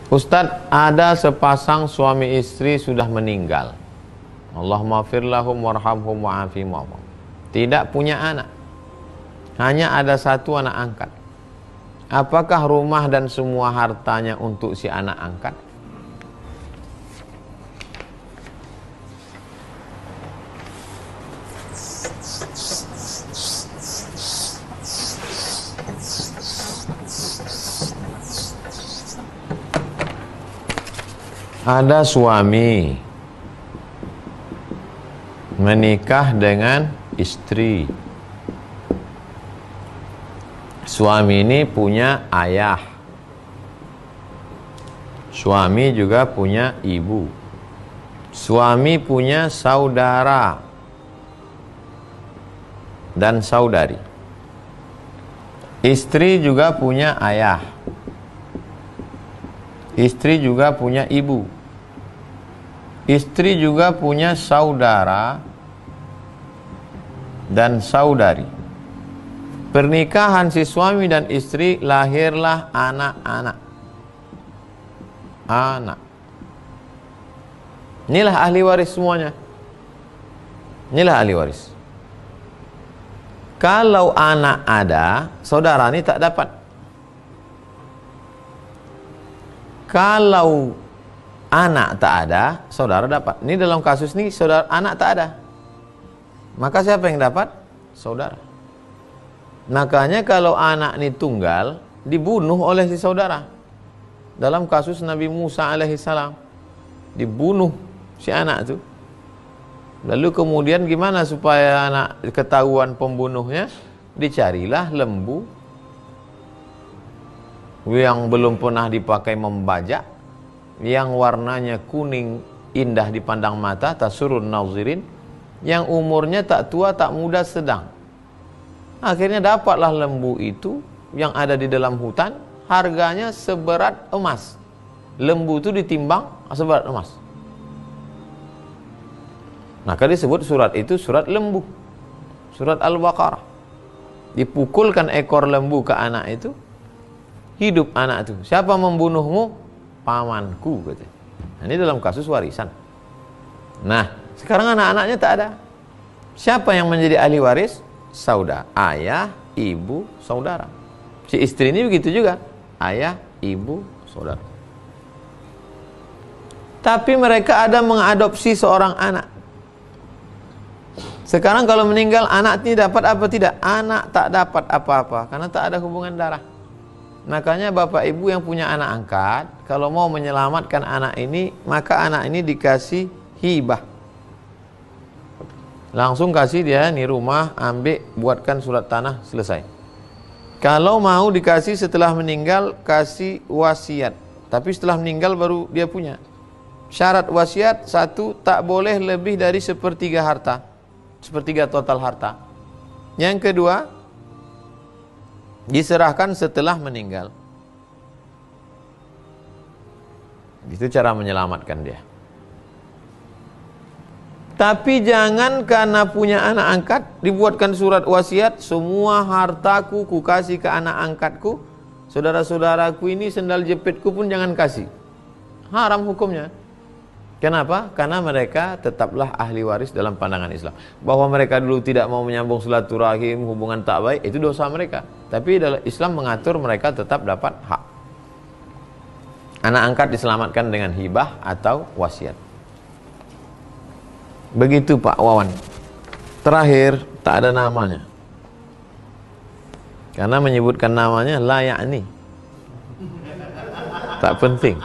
Ustadz, ada sepasang suami istri sudah meninggal. Allahumma fir lahum warhamhum wa'afihim wa'afihim. Tidak punya anak. Hanya ada satu anak angkat. Apakah rumah dan semua hartanya untuk si anak angkat? Ada suami menikah dengan istri. Suami ini punya ayah. Suami juga punya ibu. Suami punya saudara dan saudari. Istri juga punya ayah. Istri juga punya ibu. Istri juga punya saudara dan saudari. Pernikahan si suami dan istri, lahirlah anak-anak. Anak. Inilah ahli waris semuanya. Inilah ahli waris. Kalau anak ada, saudara ini tak dapat. Kalau anak tak ada, saudara dapat. Ini dalam kasus ini saudara anak tak ada. Maka siapa yang dapat? Saudara. Makanya kalau anak ini tunggal, dibunuh oleh si saudara. Dalam kasus Nabi Musa alaihissalam, dibunuh si anak itu. Lalu kemudian gimana supaya anak ketahuan pembunuhnya? Dicarilah lembu yang belum pernah dipakai membajak, yang warnanya kuning indah dipandang mata, tasurun nazirin, yang umurnya tak tua tak muda sedang. Akhirnya dapatlah lembu itu yang ada di dalam hutan, harganya seberat emas. Lembu itu ditimbang seberat emas. Maka disebut surat itu surat lembu, surat Al-Baqarah. Dipukulkan ekor lembu ke anak itu, hidup anak itu. Siapa membunuhmu? Pamanku, katanya. Nah, ini dalam kasus warisan. Nah, sekarang anak-anaknya tak ada. Siapa yang menjadi ahli waris? Saudara, ayah, ibu, saudara. Si istri ini begitu juga, ayah, ibu, saudara. Tapi mereka ada mengadopsi seorang anak. Sekarang kalau meninggal, anak ini dapat apa tidak? Anak tak dapat apa-apa, karena tak ada hubungan darah. Makanya bapak ibu yang punya anak angkat, kalau mau menyelamatkan anak ini, maka anak ini dikasih hibah. Langsung kasih dia nih rumah, ambil, buatkan surat tanah, selesai. Kalau mau dikasih setelah meninggal, kasih wasiat. Tapi setelah meninggal baru dia punya. Syarat wasiat, satu, tak boleh lebih dari sepertiga harta. Sepertiga total harta. Yang kedua, diserahkan setelah meninggal. Itu cara menyelamatkan dia. Tapi jangan karena punya anak angkat, dibuatkan surat wasiat, semua hartaku ku kasih ke anak angkatku, saudara-saudaraku ini sendal jepitku pun jangan kasih. Haram hukumnya. Kenapa? Karena mereka tetaplah ahli waris dalam pandangan Islam. Bahwa mereka dulu tidak mau menyambung silaturahim, hubungan tak baik, itu dosa mereka. Tapi dalam Islam mengatur mereka tetap dapat hak. Anak angkat diselamatkan dengan hibah atau wasiat. Begitu Pak Wawan. Terakhir, tak ada namanya. Karena menyebutkan namanya la ya'ni. Tak penting.